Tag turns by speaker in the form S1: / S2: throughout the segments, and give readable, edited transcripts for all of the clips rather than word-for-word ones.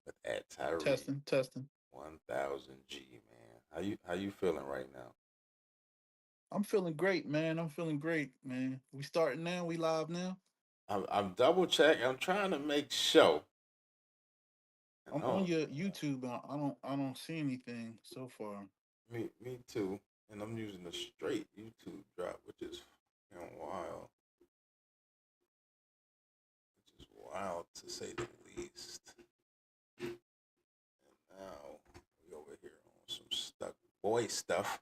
S1: with at Tyree
S2: Testing, testing.
S1: 1000g, man. How you feeling right now?
S2: I'm feeling great, man. I'm feeling great, man. We starting now. We live now.
S1: I'm double check. I'm trying to make sure. I
S2: I'm on
S1: know.
S2: your YouTube. I don't see anything so far.
S1: Me too. And I'm using the straight YouTube drop, which is wild. Which is wild to say the least. And now we over here on some stuck boy stuff.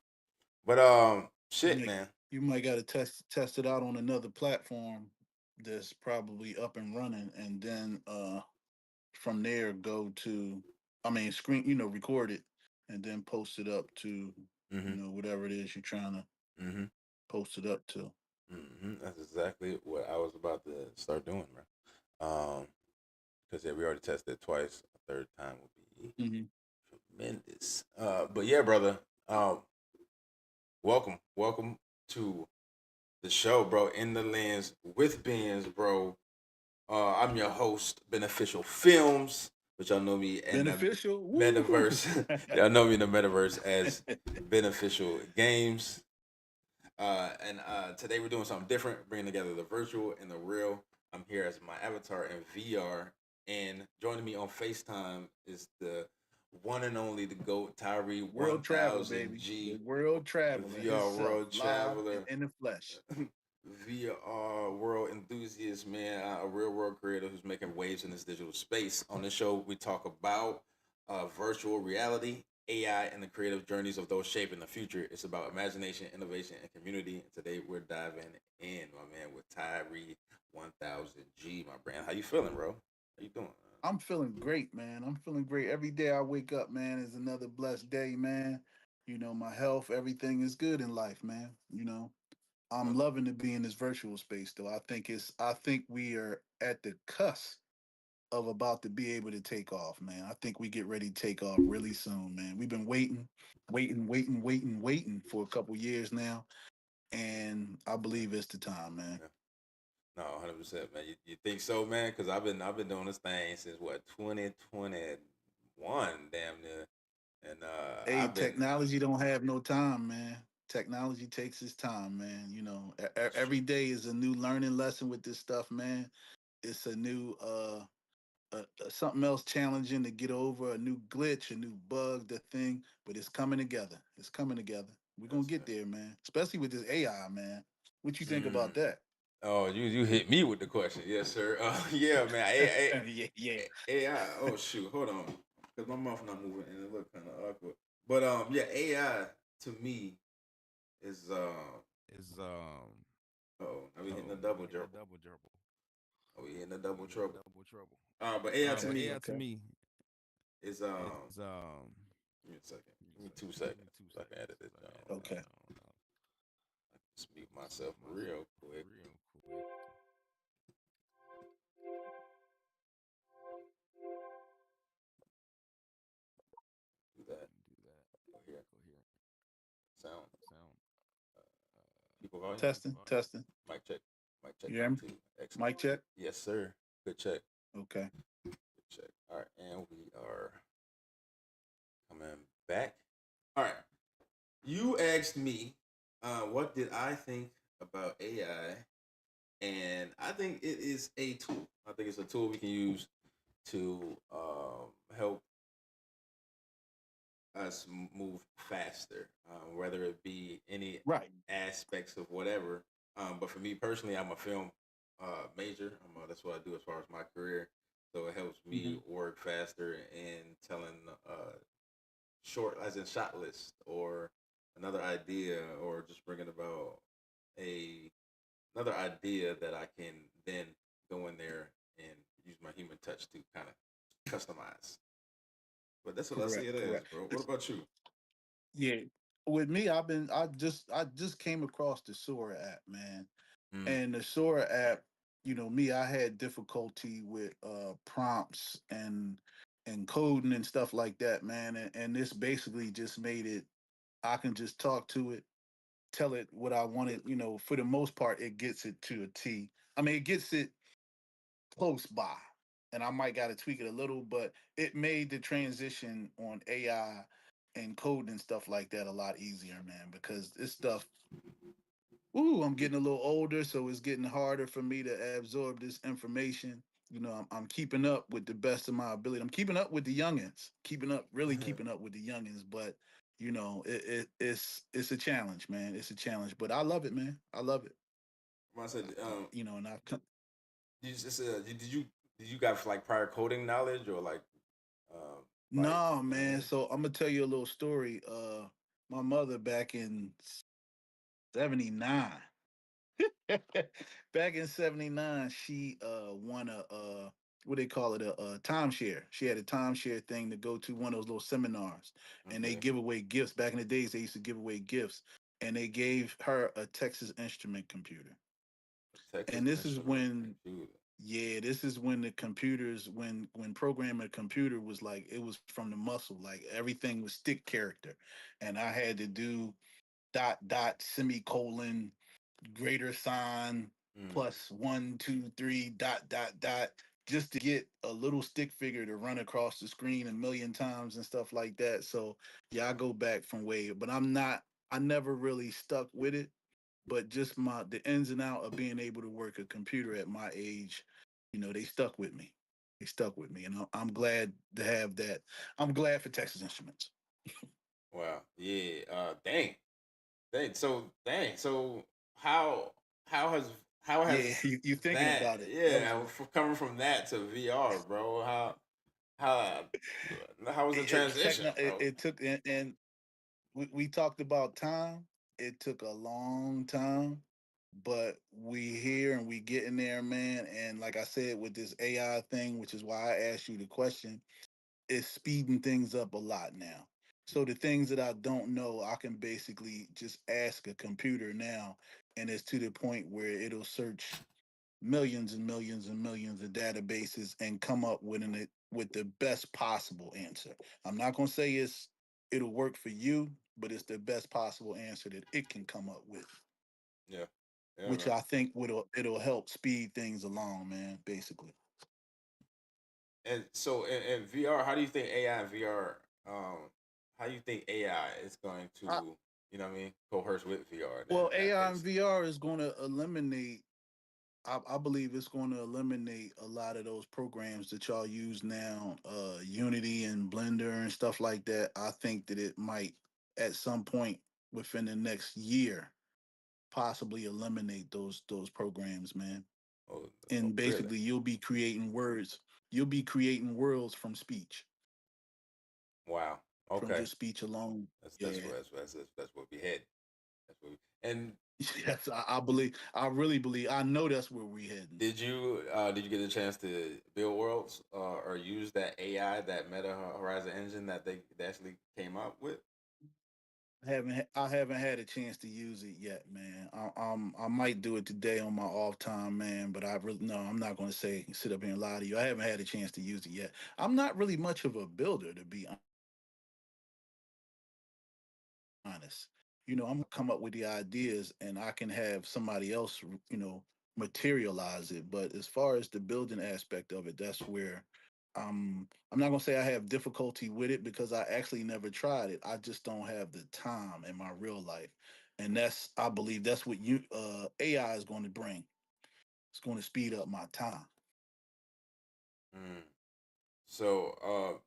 S1: But
S2: You
S1: shit,
S2: might
S1: man.
S2: you might got to test it out on another platform that's probably up and running, and then from there go to, I mean, screen, record it, and then post it up to,
S1: Mm-hmm.
S2: whatever it is you're trying to
S1: Mm-hmm.
S2: post it up to.
S1: That's exactly what I was about to start doing, man. Because yeah, we already tested it twice. A third time would be
S2: Hmm.
S1: tremendous. But yeah, brother. Welcome to the show, bro. In the lens with Benz, bro. I'm your host, Beneficial Films, which y'all know me in the
S2: Beneficial. Woo!
S1: metaverse. Y'all know me in the metaverse as Beneficial Games. And today we're doing something different, bringing together the virtual and the real. I'm here as my avatar in VR, and joining me on FaceTime is the one and only the GOAT Tyree
S2: World traveler, baby. The
S1: 1000g,
S2: world
S1: the
S2: traveler
S1: VR
S2: himself,
S1: world
S2: live and
S1: traveler,
S2: in the flesh.
S1: VR world enthusiast, man, a real world creator who's making waves in this digital space. On this show, we talk about virtual reality, AI, and the creative journeys of those shaping the future. It's about imagination, innovation, and community. And today, we're diving in, my man, with Tyree 1000g, my brand. How you feeling, bro? How you doing?
S2: I'm feeling great, man. I'm feeling great. Every day I wake up, man, is another blessed day, man. My health, everything is good in life, man. I'm loving to be in this virtual space though. I think we are at the cusp of about to be able to take off, man. I think we get ready to take off really soon, man. We've been waiting for a couple years now, and I believe it's the time, man.
S1: Yeah. No, 100%, man. You think so, man? Because I've been doing this thing since what 2021, damn near, and
S2: Hey,
S1: I've been.
S2: technology don't have no time, man. Technology takes its time, man.
S1: That's true.
S2: Every day is a new learning lesson with this stuff, man. It's a new something else challenging to get over, a new glitch, a new bug, the thing, but it's coming together. It's coming together. We're gonna
S1: That's
S2: get there, man. Especially with this AI, man. What you think
S1: fair.
S2: about that?
S1: Oh, you hit me with the question, yes, sir. Yeah, man. AI,
S2: Yeah, yeah.
S1: AI. Oh shoot, hold on, because my mouth not moving and it look kind of awkward. But yeah, AI to me is
S3: Is
S1: oh, now we hitting the
S3: oh,
S1: double
S3: we hitting
S1: gerbil.
S3: the double gerbil.
S1: Oh, we hitting the double
S3: We hitting
S1: trouble.
S3: the double trouble.
S1: But AI to
S2: Okay,
S1: me
S3: AI to
S2: okay.
S3: me
S1: is
S3: is
S1: give me a second. Give me two
S3: give me
S1: seconds
S3: two
S1: so I can
S3: seconds
S1: edit it
S3: so I can
S1: down.
S3: edit
S2: Okay.
S3: this down.
S1: I can just mute
S3: Just
S1: myself
S3: mute myself
S1: real quick.
S3: real quick.
S1: Do that.
S3: Do that.
S1: Go here.
S3: Coherent
S1: Sound.
S3: sound.
S1: People volume.
S2: Testing,
S3: People volume.
S2: testing.
S1: Mic check. Mic check.
S2: You hear
S1: One,
S2: me?
S1: two. Excellent.
S2: Mic check.
S1: Yes, sir. Good check.
S2: Okay.
S1: Good check. All right, and we are coming back. All right. You asked me, what did I think about AI, and I think it is a tool. I think it's a tool we can use to help us move faster, whether it be any
S2: Right.
S1: aspects of whatever. But for me personally, I'm a film major. That's what I do as far as my career. So it helps me
S2: Hmm.
S1: work faster in telling short, as in shot list, or another idea, or just bringing about a another idea that I can then go in there and use my human touch to kind of customize. But that's what I see
S2: Correct,
S1: it as,
S2: correct.
S1: bro. What about you?
S2: Yeah. With me, I just came across the Sora app, man.
S1: Mm,
S2: And the Sora app, me, I had difficulty with prompts and coding and stuff like that, man. And this basically just made it, I can just talk to it, tell it what I wanted, for the most part, it gets it to a T. I mean, it gets it close by. and I might got to tweak it a little, but it made the transition on AI and code and stuff like that a lot easier, man. Because this stuff, ooh, I'm getting a little older, so it's getting harder for me to absorb this information. I'm keeping up with the best of my ability. I'm keeping up with the youngins, keeping up, really keeping up with the youngins. But it's a challenge, man. It's a challenge, but I love it, man. I love it.
S1: I said,
S2: And I
S1: you just did you got like prior coding knowledge or like
S2: no,
S1: you know what I
S2: man.
S1: mean?
S2: So I'm gonna tell you a little story. My mother back in '79, back in '79, she won a what they call it, a timeshare. She had a timeshare thing to go to one of those little seminars, and they
S1: Okay,
S2: give away gifts. Back in the days, they used to give away gifts, and they gave her a Texas Instrument computer.
S1: Texas
S2: And this is
S1: Instrument
S2: when,
S1: computer.
S2: yeah, this is when the computers, when programming a computer was like, it was from the muscle, like everything was stick character, and I had to do dot semicolon greater sign
S1: Mm,
S2: plus 1 2 3 dot just to get a little stick figure to run across the screen a million times and stuff like that. So yeah, I go back from way, but I never really stuck with it. But just the ins and out of being able to work a computer at my age, they stuck with me. They stuck with me, and I'm glad to have that. I'm glad for Texas Instruments.
S1: wow. Yeah. Dang. Dang. So dang. So how how has how
S2: Yeah,
S1: has
S2: you thinking
S1: that
S2: about it? That was
S1: yeah coming from that to VR, bro? How how was the transition, bro?
S2: it took, and we talked about time. It took a long time, but we here and we getting there, man. And like I said, with this AI thing, which is why I asked you the question, it's speeding things up a lot now. So the things that I don't know, I can basically just ask a computer now, and it's to the point where it'll search millions and millions and millions of databases and come up with the best possible answer. I'm not going to say it'll work for you, but it's the best possible answer that it can come up with,
S1: Yeah. Yeah,
S2: which
S1: man.
S2: I think it'll help speed things along, man. Basically,
S1: And so in VR, how do you think AI and VR, how do you think AI is going
S2: I,
S1: to, you know what I mean, coerce with VR then
S2: well,
S1: in that
S2: AI and
S1: case?
S2: VR is going to eliminate. I believe it's going to eliminate a lot of those programs that y'all use now, Unity and Blender and stuff like that. I think that it might, at some point within the next year, possibly eliminate those programs, man.
S1: Oh, oh
S2: And
S1: really?
S2: basically, you'll be creating words. You'll be creating worlds from speech,
S1: Wow.
S2: from
S1: Okay.
S2: just speech alone.
S1: That's
S2: Yeah.
S1: what that's what we had. That's what we, and
S2: Yes, I believe. I really believe. I know that's where we're heading.
S1: did you get a chance to build worlds or use that AI, that Meta Horizon engine that they actually came up with?
S2: I haven't had a chance to use it yet, man. I might do it today on my off time, man. But I really no, I'm not going to say sit up here and lie to you. I haven't had a chance to use it yet. I'm not really much of a builder, to be honest. I'm come up with the ideas, and I can have somebody else, materialize it. But as far as the building aspect of it, that's where I'm not gonna say I have difficulty with it because I actually never tried it. I just don't have the time in my real life, and I believe that's what AI is going to bring. It's going to speed up my time.
S1: Mm. So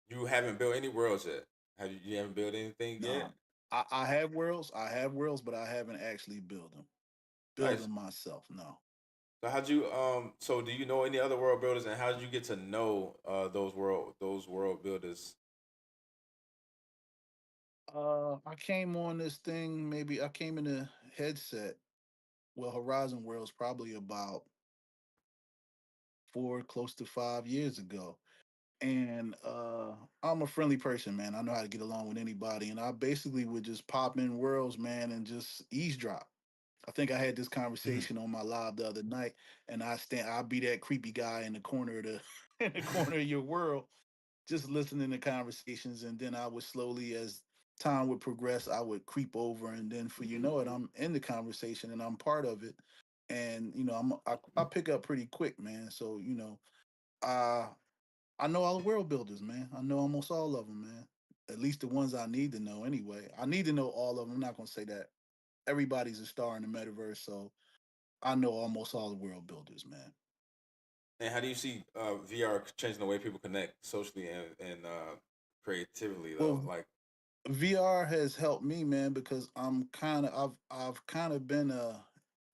S1: you haven't built any worlds yet. You haven't built anything yet?
S2: No, I have worlds. I have worlds, but I haven't actually built them. Build
S1: Nice.
S2: them myself. No.
S1: So how'd you so do you know any other world builders and how did you get to know those world builders?
S2: I came on this thing. Maybe I came in a headset. Well, Horizon Worlds probably about close to 5 years ago. And I'm a friendly person, man. I know how to get along with anybody. And I basically would just pop in worlds, man, and just eavesdrop. I think I had this
S1: Mhm.
S2: conversation on my live the other night, and I'll be that creepy guy in the corner of the in the corner of your world, just listening to conversations, and then I would slowly, as time would progress, I would creep over, and then for you know it, I'm in the conversation and I'm part of it, and I pick up pretty quick, man. So Uh, I know all the world builders, man. I know almost all of them, man. At least the ones I need to know, anyway. I need to know all of them. I'm not gonna say that everybody's a star in the metaverse, so I know almost all the world builders, man.
S1: And how do you see VR changing the way people connect socially and creatively though?
S2: Well,
S1: Like,
S2: VR has helped me, man, because I've kind of been a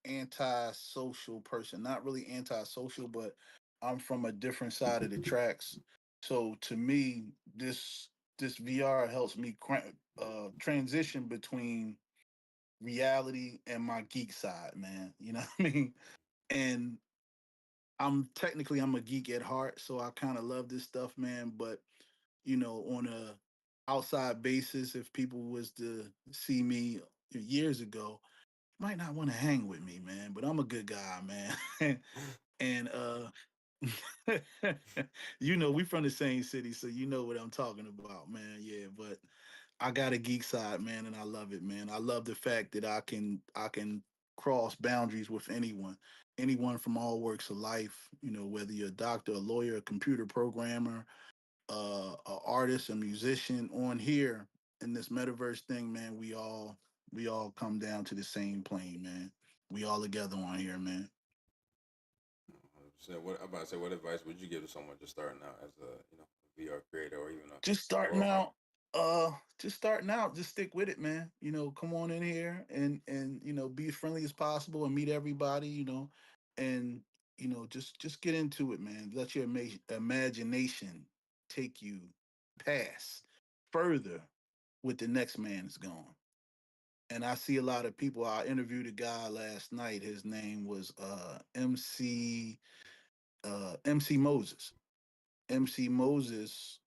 S2: anti-social person. Not really anti-social, but I'm from a different side of the tracks. So to me, this VR helps me transition between reality and my geek side, man. You know what I mean? And I'm a geek at heart, so I kind of love this stuff, man. But on a outside basis, if people was to see me years ago, might not want to hang with me, man. But I'm a good guy, man. And we from the same city, so you know what I'm talking about, man. Yeah, but I got a geek side, man, and I love it, man. I love the fact that I can cross boundaries with anyone from all works of life. Whether you're a doctor, a lawyer, a computer programmer, a artist, a musician. On here in this metaverse thing, man, we all come down to the same plane, man. We all together on here, man.
S1: 100%. What I'm about to say, what advice would you give to someone just starting out as a VR creator or even
S2: Just
S1: a
S2: starting
S1: world market?
S2: out, just stick with it, man. Come on in here and be as friendly as possible and meet everybody, and just get into it, man. Let your imagination take you past further with the next man is gone. And I see a lot of people. I interviewed a guy last night. His name was MC Moses. MC Moses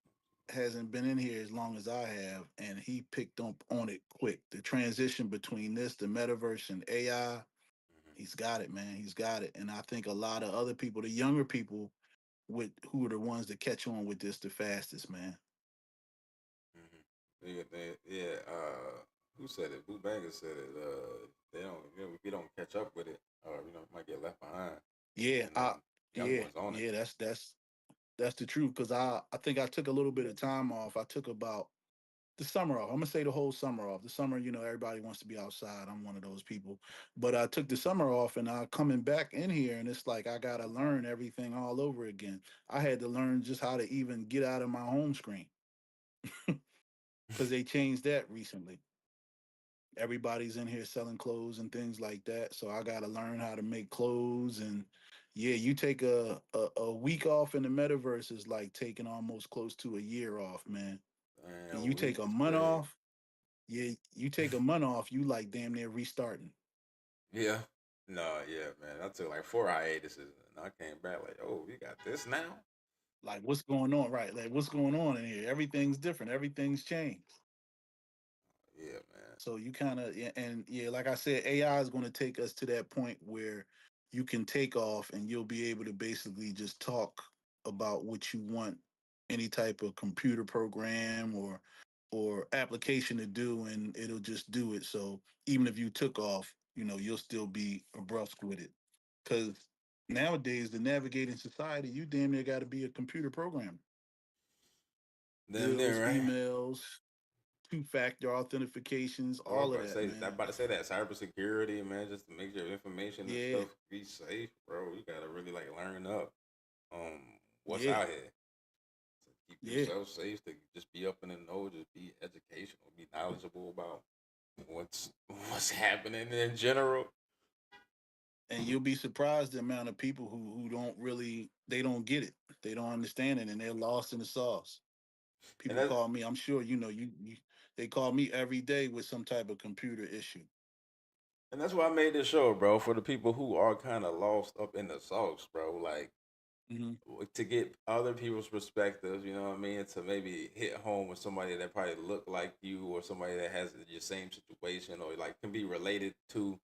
S2: hasn't been in here as long as I have, and he picked up on it quick. The transition between this, the metaverse, and AI,
S1: Hmm.
S2: he's got it, man. He's got it. And I think a lot of other people, the younger people, with who are the ones that catch on with this the fastest, man.
S1: Hmm. Yeah. Who said it? Boo Banger said it. They don't. If you don't catch up with it, might get left behind.
S2: Yeah,
S1: And young
S2: yeah,
S1: ones on it.
S2: yeah. That's the truth. Because I think I took a little bit of time off. I took about the summer off. I'm gonna say the whole summer off. The summer, everybody wants to be outside. I'm one of those people. But I took the summer off and I coming back in here and it's like I gotta learn everything all over again. I had to learn just how to even get out of my home screen because they changed that recently. Everybody's in here selling clothes and things like that. So I gotta learn how to make clothes and yeah, you take a week off in the metaverse is like taking almost close to a year off, man.
S1: And
S2: And
S1: a
S2: you take
S1: week
S2: a
S1: is
S2: month
S1: crazy.
S2: off. Yeah, you take a month off, you like damn near restarting.
S1: Yeah. No, yeah, man. I took like 4 hiatuses and I came back like, oh, we got this now.
S2: Like, what's going on, right? Like, what's going on in here? Everything's different. Everything's changed.
S1: Yeah, man.
S2: So you kind of, and yeah, like I said, AI is going to take us to that point where you can take off and you'll be able to basically just talk about what you want any type of computer program or application to do, and it'll just do it. So even if you took off, you'll still be abreast with it. Because nowadays, the navigating society, you damn near got to be a computer programmer.
S1: Damn
S2: Bills,
S1: near right.
S2: emails, two-factor authentications,
S1: I was
S2: all of that, man.
S1: about to say that cybersecurity, man, just to make your information and
S2: Yeah,
S1: stuff be safe, bro. You gotta really like learn up what's
S2: yeah,
S1: out here to keep
S2: yeah.
S1: yourself safe, to just be up in the know, just be educational, be knowledgeable about what's what's happening in general.
S2: And you'll be surprised the amount of people who don't really they don't get it. They don't understand it and they're lost in the sauce.
S1: And
S2: People
S1: that's
S2: call me, I'm sure you they call me every day with some type of computer issue.
S1: and that's why I made this show, bro, for the people who are kind of lost up in the sauce, bro. Like
S2: Hmm.
S1: to get other people's perspectives, you know what I mean? To maybe hit home with somebody that probably look like you or somebody that has your same situation or like can be related to.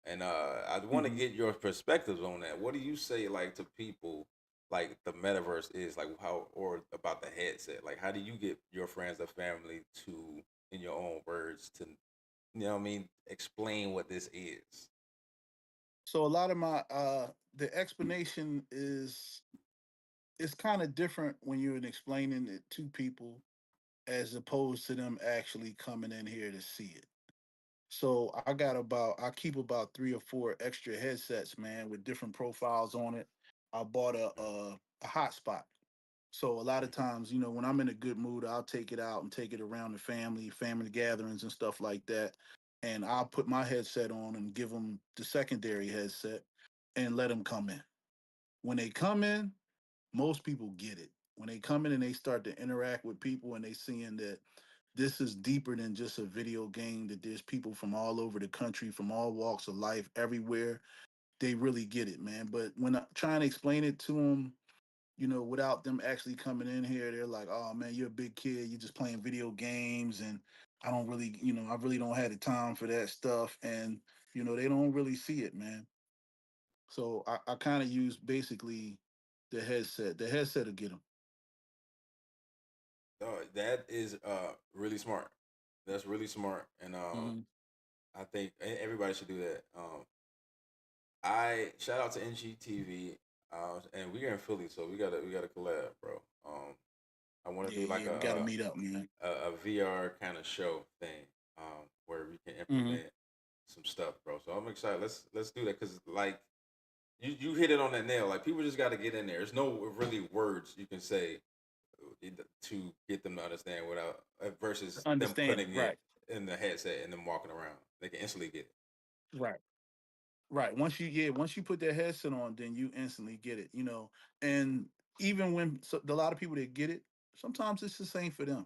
S1: And I want to
S2: Hmm.
S1: get your perspectives on that. What do you say like to people like the metaverse is like how or about the headset? Like how do you get your friends or family to in your own words to what I mean, explain what this is?
S2: So a lot of my the explanation is it's kind of different when you're explaining it to people as opposed to them actually coming in here to see it. So I keep about 3 or 4 extra headsets, man, with different profiles on it. I bought a hotspot. So a lot of
S1: Mhm.
S2: times, when I'm in a good mood, I'll take it out and take it around the family gatherings and stuff like that. And I'll put my headset on and give them the secondary headset and let them come in. When they come in, most people get it. When they come in and they start to interact with people and they seeing that this is deeper than just a video game, that there's people from all over the country, from all walks of life, everywhere, they really get it, man. But when I'm trying to explain it to them, without them actually coming in here, they're like, "Oh man, you're a big kid. You're just playing video games, and I really don't have the time for that stuff." And they don't really see it, man. So I kind of use basically the headset. The headset will get them.
S1: That is really smart. That's really smart, and
S2: Hmm.
S1: I think everybody should do that. I shout out to NGTV, and we are in Philly, so we gotta collab, bro. I want to
S2: Yeah,
S1: do like
S2: yeah, we got to meet up, man.
S1: a VR kind of show thing, where we can
S2: Hmm.
S1: implement some stuff, bro. So I'm excited. Let's do that because like you hit it on that nail. Like people just got to get in there. There's no really words you can say to get them to understand without versus them
S2: Understand it,
S1: putting it
S2: right?
S1: in the headset and them walking around. They can instantly get it.
S2: Right. Right. Once you put that headset on, then you instantly get it. And even when a lot of people that get it, sometimes it's just ain't for them.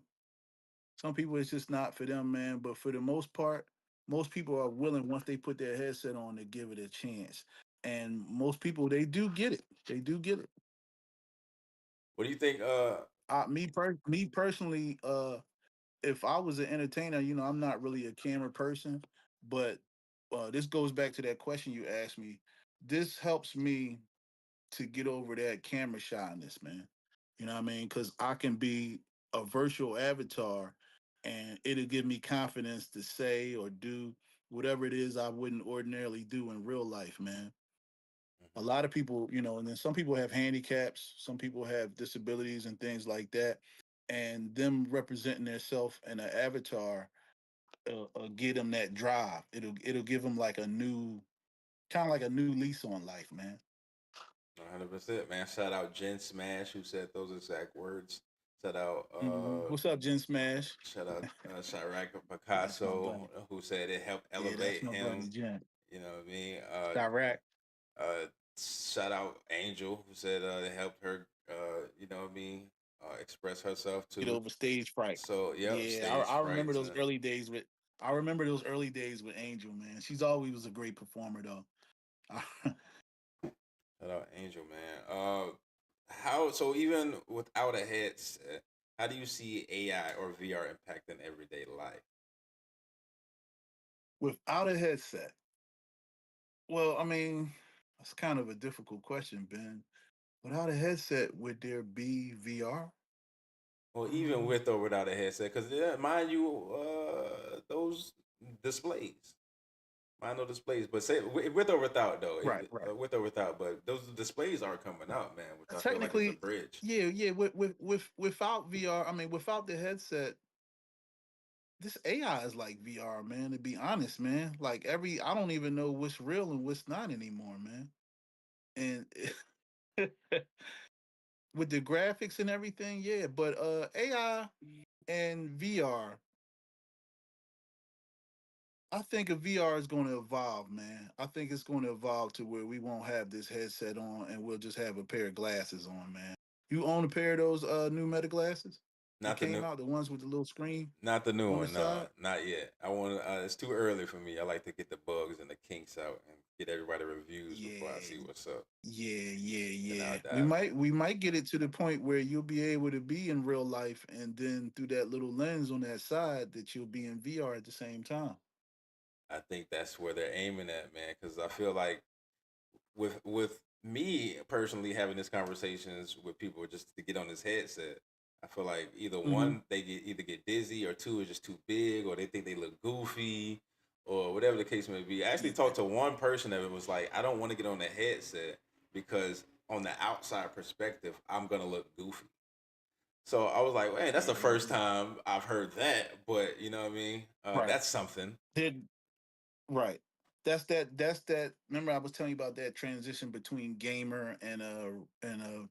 S2: Some people it's just not for them, man. But for the most part, most people are willing once they put their headset on to give it a chance. And most people they do get it. They do get it.
S1: What do you think?
S2: Me personally, if I was an entertainer, I'm not really a camera person, but this goes back to that question you asked me. This helps me to get over that camera shyness, man. You know what I mean? Because I can be a virtual avatar and it'll give me confidence to say or do whatever it is I wouldn't ordinarily do in real life, man. A
S1: Mhm.
S2: lot of people, and then some people have handicaps, some people have disabilities and things like that. And them representing themselves in an avatar get them that drive. It'll give them like a new, kind of like a new lease on life, man.
S1: 100%, man. Shout out Jen Smash who said those exact words. Shout out
S2: What's up, Jen Smash?
S1: shout out Chirac
S2: That's my
S1: Picasso
S2: buddy.
S1: who said it helped
S2: Yeah, that's
S1: elevate
S2: my buddy,
S1: him.
S2: Jen.
S1: You know what I mean?
S2: Direct.
S1: Shout out Angel who said it helped her. You know what I mean? Express herself
S2: Get
S1: too.
S2: over stage fright.
S1: So yep,
S2: Yeah,
S1: stage
S2: I remember
S1: fright.
S2: those early days with. I remember those early days with Angel, man. She's always was a great performer, though.
S1: Shout out Angel, man. How so? Even without a headset, how do you see AI or VR impacting everyday life?
S2: Without a headset, well, I mean, that's kind of a difficult question, Ben. Without a headset, would there be VR?
S1: Or even
S2: Um,
S1: with or without a headset, because mind you, those displays, mind no displays, but say with or without though,
S2: right, right.
S1: with or without, but those displays are coming out, man, which I feel like is a
S2: Technically,
S1: bridge.
S2: yeah, yeah. Without VR, I mean, without the headset, this AI is like VR, man. To be honest, man, like I don't even know what's real and what's not anymore, man. And with the graphics and everything, yeah. But AI and VR, I think a VR is going to evolve, man. I think it's going to evolve to where we won't have this headset on and we'll just have a pair of glasses on, man. You own a pair of those new Meta glasses that
S1: Not the
S2: came
S1: new,
S2: out, the ones with the little screen
S1: not the new
S2: on the
S1: one, no,
S2: side?
S1: not yet. I want. It's too early for me. I like to get the bugs and the kinks out and get everybody reviews before I see
S2: Yeah,
S1: what's up.
S2: yeah, yeah,
S1: Then I'll
S2: yeah. We
S1: dive in.
S2: might we might get it to the point where you'll be able to be in real life, and then through that little lens on that side, that you'll be in VR at the same time.
S1: I think that's where they're aiming at, man, because I feel like with me personally having these conversations with people just to get on this headset, I feel like either
S2: Hmm.
S1: one they either get dizzy or two is just too big or they think they look goofy or whatever the case may be. I actually
S2: Yeah.
S1: talked to one person that was like, I don't want to get on the headset because on the outside perspective, I'm gonna look goofy. So I was like, hey, that's the first time I've heard that, but you know what I mean?
S2: Right.
S1: That's something.
S2: Did right. That's that. Remember, I was telling you about that transition between gamer and a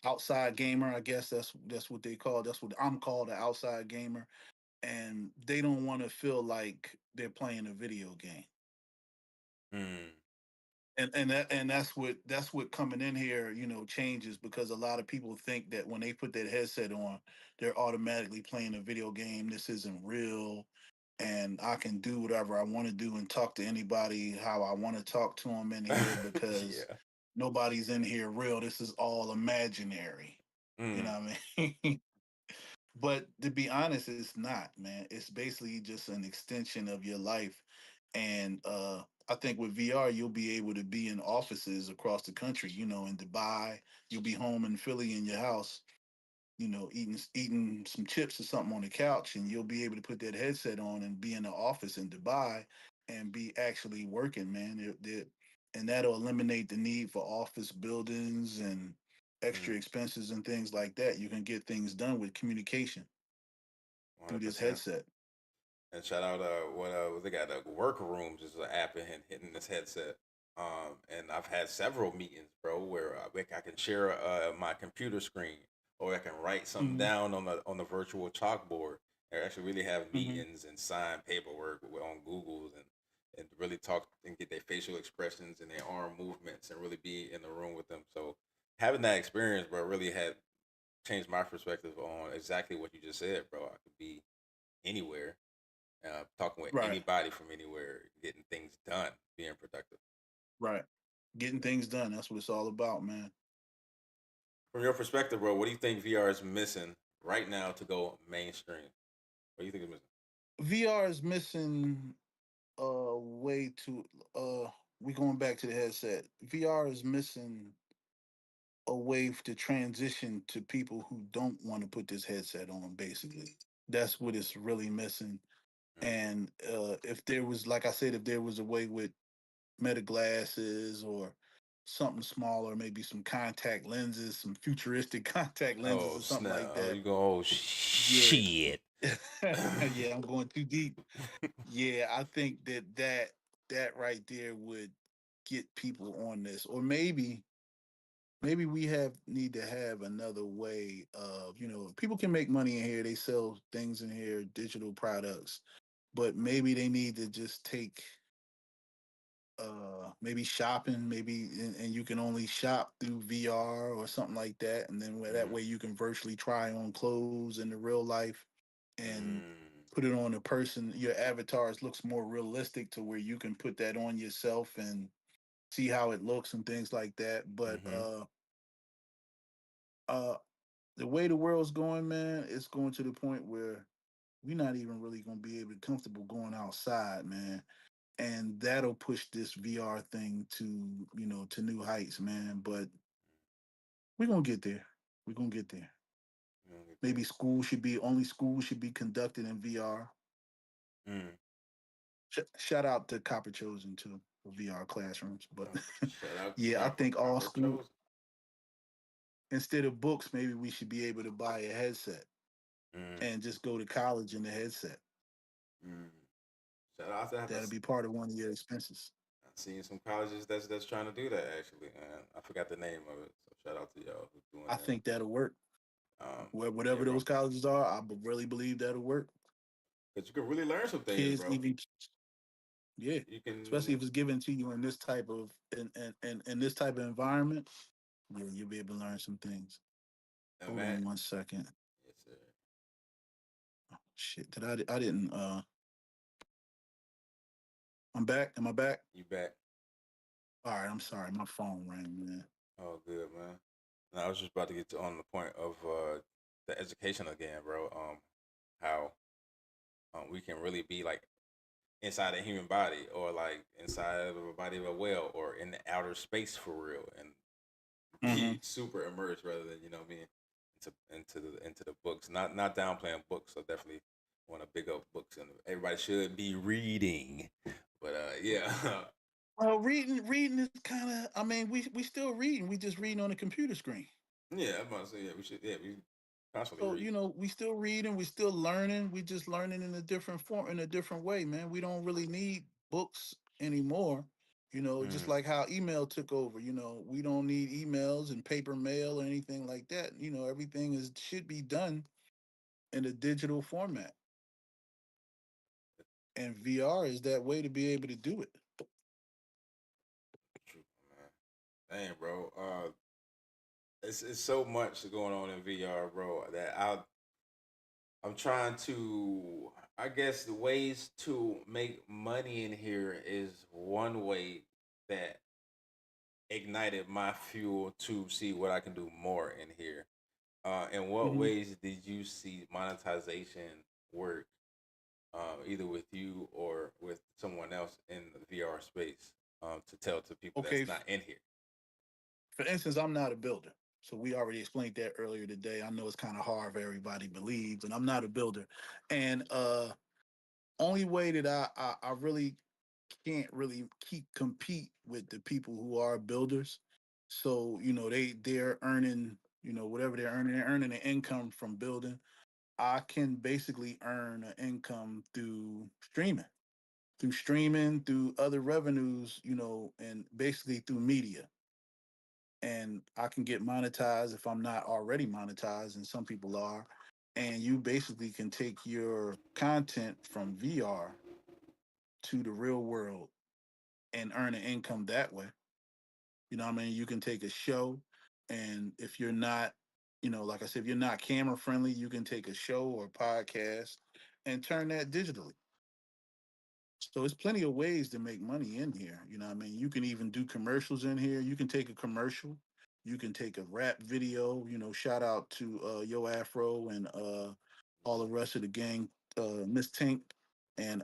S2: outside gamer. I guess that's what they call. That's what I'm called, an outside gamer. And they don't want to feel like they're playing a video game.
S1: Mm,
S2: And that's what coming in here, changes, because a lot of people think that when they put that headset on, they're automatically playing a video game. This isn't real, and I can do whatever I want to do and talk to anybody how I want to talk to them in here because
S1: yeah.
S2: nobody's in here real. This is all imaginary. You
S1: Mm,
S2: know what I mean? But to be honest, it's not, man. It's basically just an extension of your life. And I think with VR, you'll be able to be in offices across the country. In Dubai, you'll be home in Philly in your house. Eating some chips or something on the couch, and you'll be able to put that headset on and be in the office in Dubai and be actually working, man. And that'll eliminate the need for office buildings and extra
S1: mm,
S2: expenses and things like that. You can get things done with communication through this
S1: 100%.
S2: headset.
S1: And shout out what they got, workrooms is an app and hitting this headset. And I've had several meetings, bro, where I can share my computer screen, or I can write something
S2: Hmm.
S1: down on the virtual chalkboard, and actually really have
S2: Hmm.
S1: meetings and sign paperwork on Google's, and really talk and get their facial expressions and their arm movements and really be in the room with them. So having that experience, bro, really had changed my perspective on exactly what you just said, bro. I could be anywhere, talking with
S2: Right,
S1: anybody from anywhere, getting things done, being productive.
S2: right. Getting things done. That's what it's all about, man.
S1: From your perspective, bro, what do you think VR is missing right now to go mainstream? What do you think is missing?
S2: VR is missing a way to we going back to the headset. VR is missing a way to transition to people who don't want to put this headset on, basically. That's what it's really missing.
S1: Mm,
S2: And if there was, like I said, if there was a way with meta glasses or something smaller, maybe some contact lenses, some futuristic contact lenses
S1: oh
S2: or something
S1: snap!
S2: like
S1: Oh,
S2: that.
S1: you go? Oh
S2: Yeah.
S1: shit!
S2: Yeah, I'm going too deep. Yeah, I think that right there would get people on this. Or maybe we have need to have another way of, people can make money in here, they sell things in here, digital products, but maybe they need to just take maybe shopping, maybe, and you can only shop through VR or something like that, and then that
S1: Mm,
S2: way you can virtually try on clothes in the real life and
S1: mm,
S2: put it on a person. Your avatars looks more realistic to where you can put that on yourself and see how it looks and things like that. But
S1: mm-hmm.
S2: uh the way the world's going, man, it's going to the point where we're not even really going to be able to comfortable going outside, man. And that'll push this VR thing to, to new heights, man. But we're gonna get there. We're gonna get there.
S1: You don't get
S2: Maybe
S1: there.
S2: schools should be conducted in VR.
S1: Mm.
S2: Shout out to Copper Chosen too for VR classrooms. But
S1: Oh, shout out to
S2: yeah, I think all
S1: Copper
S2: school,
S1: Chosen.
S2: instead of books, maybe we should be able to buy a headset
S1: Mm,
S2: and just go to college in the headset.
S1: mm. Shout out to
S2: That'll be part of one of your expenses.
S1: I've seen some colleges that's trying to do that actually, and I forgot the name of it. So shout out to y'all who's doing
S2: I think that'll work.
S1: that. Yeah,
S2: Whatever
S1: bro,
S2: those colleges are, I really believe that'll work.
S1: because you can really learn some things,
S2: Kids
S1: bro.
S2: even, yeah,
S1: You can,
S2: especially if it's given to you in this type of in this type of environment, yeah, you'll be able to learn some things. Hold
S1: man.
S2: on one second.
S1: Yes, sir.
S2: Oh, shit, I didn't I'm back. Am I back?
S1: You back?
S2: All right, I'm sorry. My phone rang, man.
S1: Oh, good, man. And I was just about to get to on the point of the education again, bro. How we can really be like inside a human body, or like inside of a body of a whale, or in the outer space for real, and
S2: Hmm.
S1: be super immersed rather than being into the books. Not downplaying books. I definitely want to big up books, and everybody should be reading. But yeah,
S2: Well, reading is kind of. I mean, we still reading. We just reading on a computer screen.
S1: Yeah, I'm about to say yeah. We should yeah. We constantly
S2: So
S1: read.
S2: we still reading. We still learning. We just learning in a different form, in a different way, man. We don't really need books anymore. Just
S1: Mm,
S2: like how email took over. We don't need emails and paper mail or anything like that. Everything is should be done in a digital format, and VR is that way to be able to do it.
S1: true, man. Dang, bro. It's so much going on in VR, bro. That I'm trying to. I guess the ways to make money in here is one way that ignited my fuel to see what I can do more in here. In what
S2: Hmm.
S1: ways did you see monetization work, either with you or with someone else in the VR space, to tell to people
S2: Okay,
S1: that's not in here?
S2: for instance, I'm not a builder. So we already explained that earlier today. I know it's kind of hard for everybody believes, and I'm not a builder. And only way that I really can't really keep compete with the people who are builders. So they're earning whatever they're earning an income from building. I can basically earn an income through streaming, through other revenues, and basically through media. And I can get monetized if I'm not already monetized, and some people are. And you basically can take your content from VR to the real world and earn an income that way. What I mean? You can take a show, and if you're not, like I said, if you're not camera friendly, you can take a show or podcast and turn that digitally. So it's plenty of ways to make money in here. What I mean? You can even do commercials in here. You can take a commercial. You can take a rap video. Shout out to Yo Afro and all the rest of the gang, Miss Tink and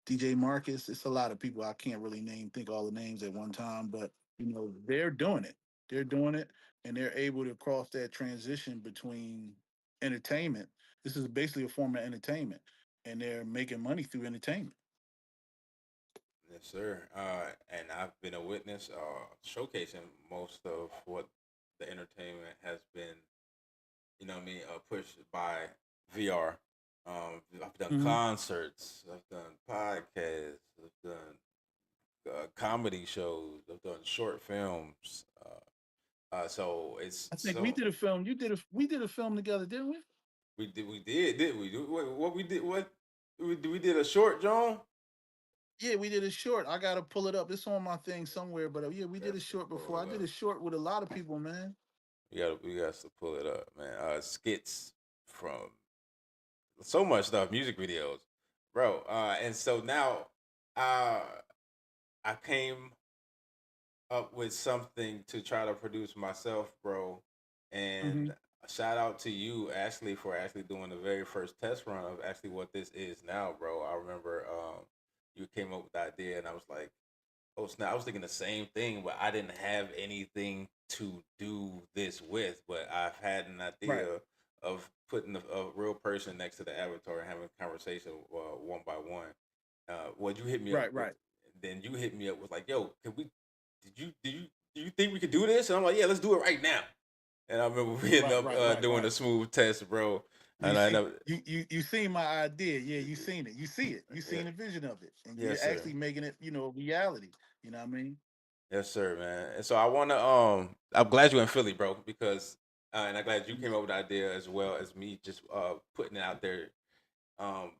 S2: DJ Marcus. It's a lot of people I can't really think all the names at one time, but they're doing it. They're doing it, and they're able to cross that transition between entertainment. This is basically a form of entertainment, and they're making money through entertainment.
S1: Yes, sir. And I've been a witness, showcasing most of what the entertainment has been, what I mean, pushed by VR. I've done
S2: Hmm.
S1: concerts, I've done podcasts, I've done comedy shows, I've done short films. So it's
S2: I think we
S1: so
S2: did a film. We did a film together, didn't we?
S1: did we? What we did? What we did a short, John?
S2: Yeah, we did a short. I gotta pull it up. It's on my thing somewhere. But yeah, we did
S1: Got
S2: a
S1: to
S2: short
S1: pull
S2: before. I
S1: it
S2: did
S1: up.
S2: a short with a lot of people, man.
S1: We got to pull it up, man. Skits from so much stuff, music videos, bro. And so now, uh, I came up with something to try to produce myself, bro.
S2: Hmm.
S1: And shout out to you, Ashley, for actually doing the very first test run of actually what this is now, bro. I remember you came up with the idea, and I was like, oh snap! I was thinking the same thing, but I didn't have anything to do this with. But I've had an
S2: Right,
S1: idea of putting a real person next to the avatar and having a conversation one by one. What you hit me up
S2: right,
S1: with,
S2: right,
S1: then you hit me up with like, "Yo, can we? Do you think we could do this?" And I'm like, "Yeah, let's do it right now." And I remember we ended
S2: right,
S1: up
S2: right, right,
S1: doing
S2: right.
S1: a smooth test, bro.
S2: You
S1: And I
S2: see,
S1: know,
S2: you seen my idea. Yeah, you seen it. You see it. You
S1: yeah,
S2: seen the vision of it, and you're
S1: yes, sir.
S2: actually making it, a reality. You know what I mean?
S1: Yes, sir, man. And so I wanna I'm glad you're in Philly, bro, because and I'm glad you came up with the idea as well as me just putting it out there. Um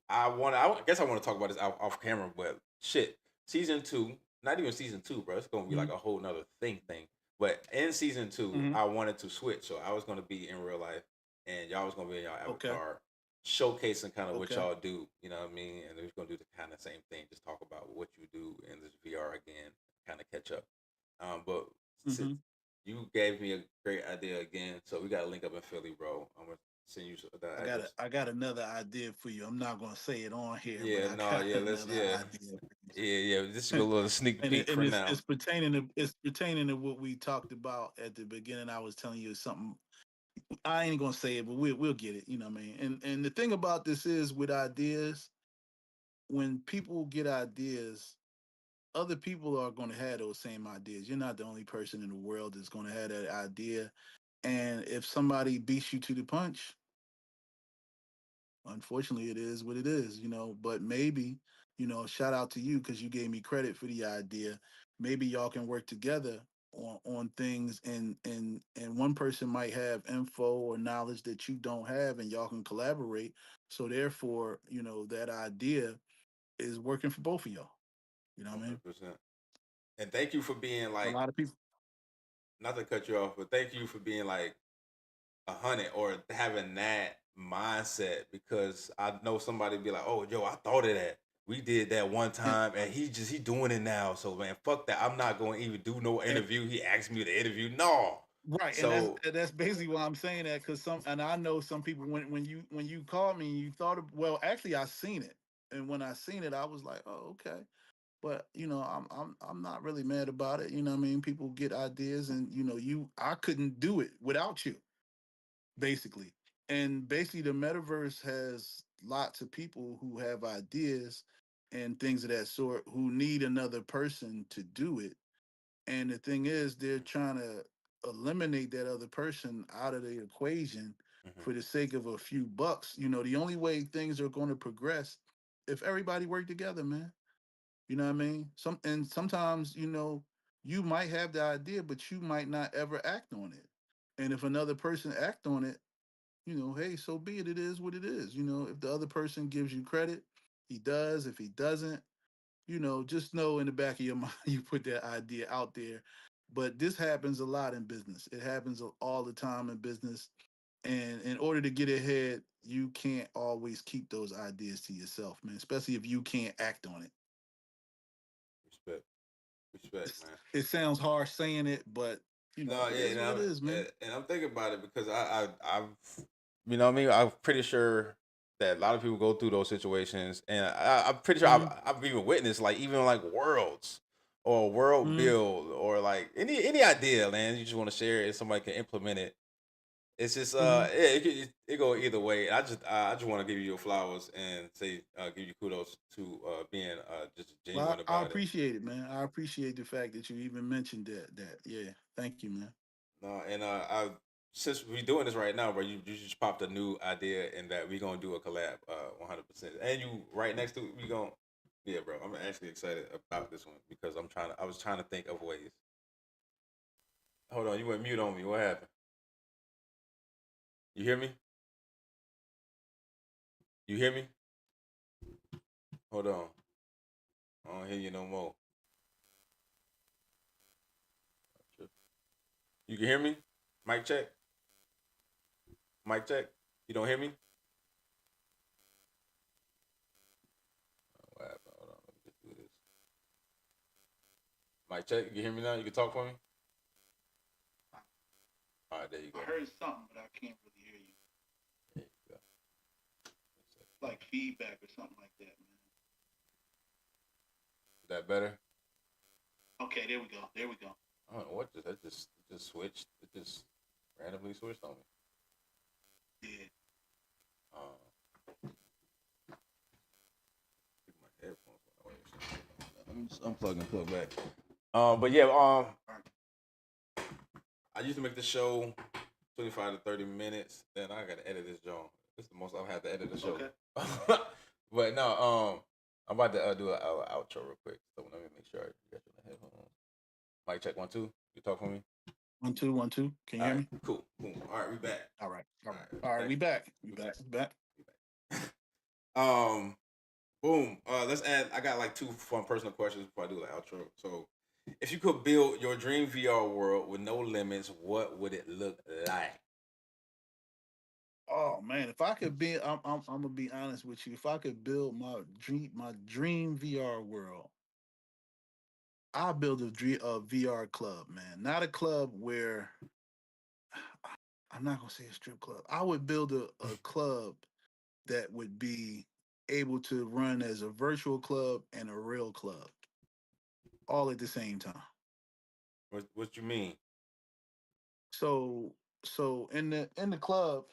S1: I guess I want to talk about this off camera, but shit, season two, not even season two, bro. It's gonna be
S2: Hmm.
S1: like a whole nother thing. But in season two,
S2: Hmm.
S1: I wanted to switch. So I was gonna be in real life and y'all was gonna be in y'all
S2: Okay.
S1: avatar, showcasing kind of what
S2: Okay.
S1: y'all do, you know what I mean? And we're gonna do the kind of same thing, just talk about what you do in this VR again, kind of catch up. But since
S2: Hmm.
S1: you gave me a great idea again, so we gotta link up in Philly, bro. I'm gonna send you the address.
S2: I got another idea for you. I'm not gonna say it on here, but
S1: Yeah,
S2: I
S1: no,
S2: got
S1: yeah, let's
S2: another
S1: yeah.
S2: idea.
S1: Yeah. This is a little sneak peek
S2: And
S1: for now.
S2: it's pertaining to what we talked about at the beginning. I was telling you something. I ain't gonna say it, but we'll get it. You know what I mean? And the thing about this is with ideas, when people get ideas, other people are going to have those same ideas. You're not the only person in the world that's going to have that idea. And if somebody beats you to the punch, unfortunately, it is what it is, you know. But maybe, you know, shout out to you because you gave me credit for the idea. Maybe y'all can work together on things, and one person might have info or knowledge that you don't have, and y'all can collaborate. So therefore, you know, that idea is working for both of y'all. You know what I mean?
S1: 100%. And thank you for being
S2: A
S1: like,
S2: lot of people.
S1: not to cut you off, but thank you for being like 100 or having that mindset, because I know somebody be like, "Oh, yo, I thought of that. We did that one
S2: And,
S1: time, and he doing it now. So man, fuck that. I'm not going to even do no
S2: and
S1: interview. He asked me to interview. No.
S2: right,
S1: So
S2: and that's basically why I'm saying that because some, and I know some people when you called me, you thought of, well, actually I seen it, and when I seen it, I was like, oh, okay. But you know, I'm not really mad about it. You know what I mean? People get ideas, and you know, I couldn't do it without you, basically. And basically, the metaverse has lots of people who have ideas and things of that sort who need another person to do it. And the thing is, they're trying to eliminate that other person out of the equation
S1: mhm,
S2: for the sake of a few bucks. You know, the only way things are going to progress if everybody work together, man. You know what I mean? Sometimes, you know, you might have the idea, but you might not ever act on it. And if another person act on it, you know, hey, so be it. It is what it is. You know, if the other person gives you credit, he does. If he doesn't, you know, just know in the back of your mind you put that idea out there. But this happens a lot in business. It happens all the time in business. And in order to get ahead, you can't always keep those ideas to yourself, man, especially if you can't act on it.
S1: respect, respect, man.
S2: It sounds harsh saying it, but you know,
S1: No,
S2: it
S1: yeah,
S2: is what it is, man.
S1: and I'm thinking about it because I've, you know what I mean. I'm pretty sure that a lot of people go through those situations, and I'm pretty sure
S2: Mm-hmm.
S1: I've even witnessed like even like worlds or world
S2: Mm-hmm.
S1: build or like any idea, man. You just want to share it and somebody can implement it. It's just
S2: Mm-hmm.
S1: yeah, it go either way. I just want to give you your flowers and say give you kudos to being just
S2: Well,
S1: genuine
S2: I
S1: about it.
S2: appreciate it, man. I appreciate the fact that you even mentioned that. Yeah. Thank you, man.
S1: No, and I since we doing this right now, bro, you just popped a new idea in that we gonna do a collab, 100%. And you right next to it, we gonna, yeah, bro. I'm actually excited about this one because I was trying to think of ways. Hold on, you went mute on me. What happened? You hear me? You hear me? Hold on, I don't hear you no more. You can hear me? Mic check. Mic check. You don't hear me? What happened? Hold on, let me just do this. Mic check. You can hear me now? You can talk for me. All right, there you
S2: I
S1: go.
S2: heard something, but I can't really hear you.
S1: There you go.
S2: Like feedback or something like that, man.
S1: Is that better?
S2: Okay, there we go. There we go.
S1: I don't know what just it just switched. It just randomly switched on me.
S2: Yeah.
S1: Um, Keep my headphones on. Wait, let me just unplug and plug back. But yeah, I used to make the show 25 to 30 minutes. Then I gotta edit this joint. This is the most I've had to edit the show.
S2: Okay.
S1: But no, I'm about to do an outro real quick. So let me make sure you got your headphones. Mic check 1 2. You talk for me.
S2: 1 2 1 2. Can you
S1: All
S2: hear
S1: right,
S2: me?
S1: cool, boom. All right, we back.
S2: All right. All
S1: All
S2: right.
S1: right,
S2: All right.
S1: thank
S2: We
S1: you.
S2: back. We
S1: We
S2: back.
S1: back.
S2: We back.
S1: We back. Boom. Let's add. I got like two fun personal questions before I do the outro. So, if you could build your dream VR world with no limits, what would it look like?
S2: Oh man, if I could be, I'm gonna be honest with you. If I could build my dream VR world, I build a VR club, man. Not a club where I'm not gonna say a strip club. I would build a club that would be able to run as a virtual club and a real club all at the same time.
S1: What you mean?
S2: So in the club,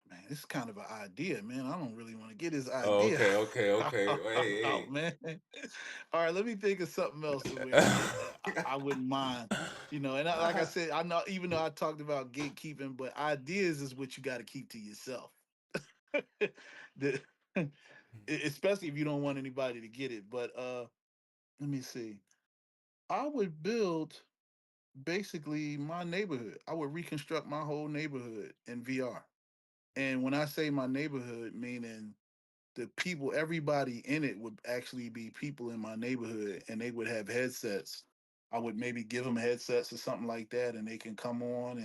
S2: man, it's kind of an idea, man. I don't really want to get his
S1: Oh,
S2: idea
S1: okay, okay, okay.
S2: out,
S1: Hey,
S2: man. All right, let me think of something else to where
S1: hey.
S2: I wouldn't mind, and like I said, I know even though I talked about gatekeeping, but ideas is what you got to keep to yourself. The- Especially if you don't want anybody to get it. But let me see. I would build basically my neighborhood. I would reconstruct my whole neighborhood in VR. And when I say my neighborhood, meaning the people, everybody in it would actually be people in my neighborhood, and they would have headsets. I would maybe give them headsets or something like that, and they can come on,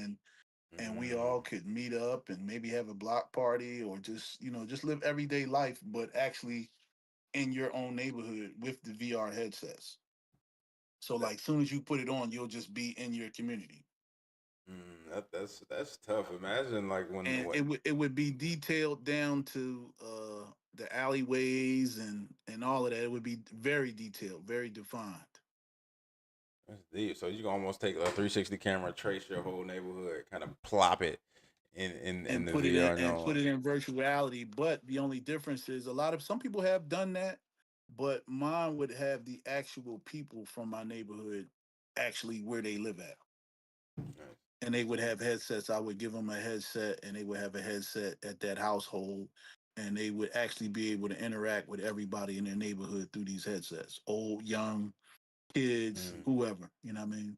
S2: and we
S1: Mm,
S2: all could meet up and maybe have a block party, or just just live everyday life, but actually in your own neighborhood with the VR headsets. So
S1: that,
S2: like soon as you put it on, you'll just be in your community.
S1: that's tough. Imagine like when
S2: And
S1: what
S2: it would be detailed down to the alleyways and all of that. It would be very detailed, very defined.
S1: that's deep. So you can almost take a 360 camera, trace your whole neighborhood, kind of plop it in
S2: And
S1: the
S2: put it in
S1: VR.
S2: and put it in virtuality. But the only difference is some people have done that, but mine would have the actual people from my neighborhood actually where they live at.
S1: Nice.
S2: And they would have headsets. I would give them a headset, and they would have a headset at that household, and they would actually be able to interact with everybody in their neighborhood through these headsets, old, young, kids,
S1: Mm.
S2: whoever. You know what I mean?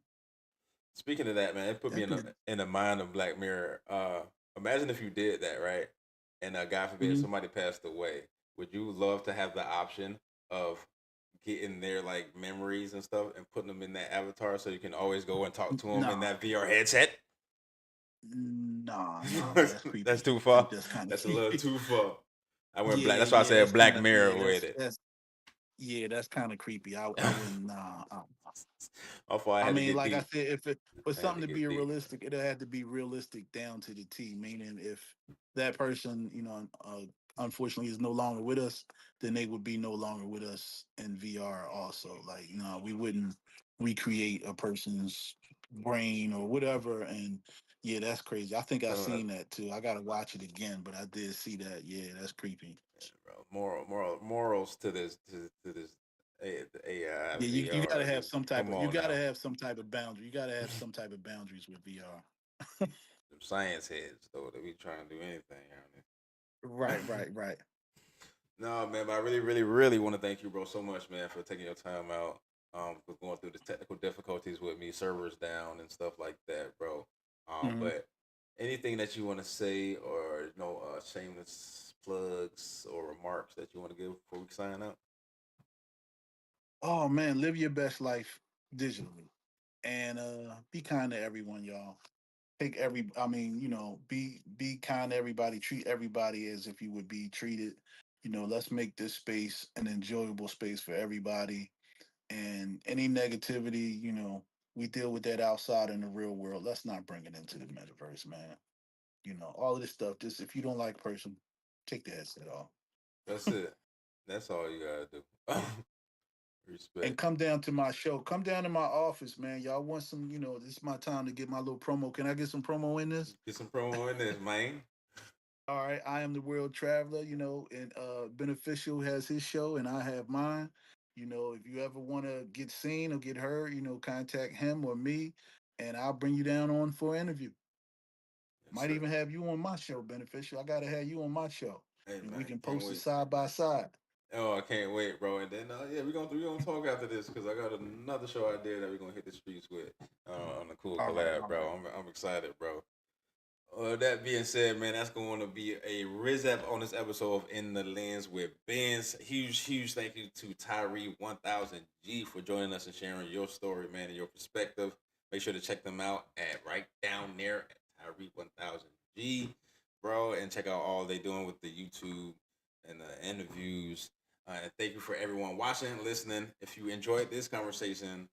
S1: Speaking of that, man, it put me
S2: That could.
S1: in the mind of Black Mirror. Imagine if you did that, right? And God forbid
S2: Mhm.
S1: somebody passed away. Would you love to have the option of getting their like memories and stuff and putting them in that avatar so you can always go and talk to them in
S2: Nah,
S1: that VR headset?
S2: nah, man, that's
S1: That's
S2: creepy.
S1: too
S2: I think
S1: far.
S2: that's kind of
S1: That's a little
S2: creepy.
S1: too far. I went black.
S2: Yeah,
S1: That's why I
S2: yeah,
S1: said
S2: that's
S1: Black
S2: kind of
S1: Mirror
S2: yeah,
S1: with it.
S2: that's kind of creepy. I wouldn't. Nah,
S1: How far I
S2: I
S1: had to
S2: mean,
S1: get
S2: like I
S1: deep.
S2: said, if it for
S1: I had
S2: something
S1: to
S2: to be
S1: get deep.
S2: realistic, it'll have to be realistic down to the T. Meaning, if that person, unfortunately, is no longer with us, then they would be no longer with us in VR. Also, like, no, we wouldn't recreate a person's brain or whatever. And yeah, that's crazy. I think I
S1: So,
S2: seen that too. I gotta watch it again, but I did see that. Yeah, that's creepy.
S1: bro, morals to this AI
S2: Yeah, you gotta
S1: VR.
S2: have some type
S1: Come
S2: of you
S1: on
S2: gotta
S1: now,
S2: have some type of boundary. You gotta have some type of boundaries with VR.
S1: some science heads though that we trying to do anything around
S2: Right,
S1: here.
S2: right, right.
S1: No, man, but I really, really, really want to thank you, bro, so much, man, for taking your time out. For going through the technical difficulties with me, servers down and stuff like that, bro.
S2: Mhm.
S1: But anything that you want to say, or shameless plugs or remarks that you want to give before we sign out?
S2: Oh man, live your best life digitally, and be kind to everyone, y'all. I mean, be kind to everybody. Treat everybody as if you would be treated. Let's make this space an enjoyable space for everybody. And any negativity, we deal with that outside in the real world. Let's not bring it into the metaverse, man. All of this stuff. Just if you don't like person, take the headset off.
S1: That's it. That's all you gotta do.
S2: And
S1: Respect.
S2: come down to my show. Come down to my office, man. Y'all want some, this is my time to get my little promo. Can I get some promo in this?
S1: Get some promo in this, man.
S2: All right. I am the world traveler, and Beneficial has his show and I have mine. If you ever want to get seen or get heard, contact him or me and I'll bring you down on for an interview.
S1: Yes,
S2: Might
S1: sir.
S2: even have you on my show, Beneficial. I gotta have you on my show.
S1: Hey,
S2: And we
S1: man,
S2: can
S1: can't
S2: post it
S1: wait.
S2: side by side.
S1: Oh, I can't wait, bro. And then yeah, we gonna talk after this because I got another show idea that we're gonna hit the streets with on a cool
S2: All right,
S1: collab,
S2: all right.
S1: bro. I'm excited, bro. That being said, man, that's going to be a Rizep on this episode of In the Lens with Benz. Huge thank you to Tyree1000g for joining us and sharing your story, man, and your perspective. Make sure to check them out at right down there at Tyree1000g, bro, and check out all they doing with the YouTube and the interviews. And thank you for everyone watching and listening. If you enjoyed this conversation,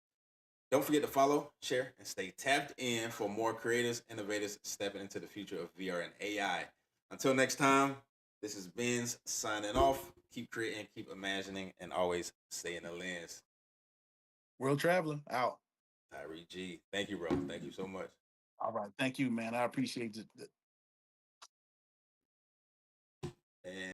S1: don't forget to follow, share, and stay tapped in for more creators, innovators stepping into the future of VR and AI. Until next time, this is Benz signing off. Keep creating, keep imagining, and always stay in the lens.
S2: World Traveler out.
S1: Tyree G. Thank you, bro. Thank you so much.
S2: All right. Thank you, man. I appreciate it.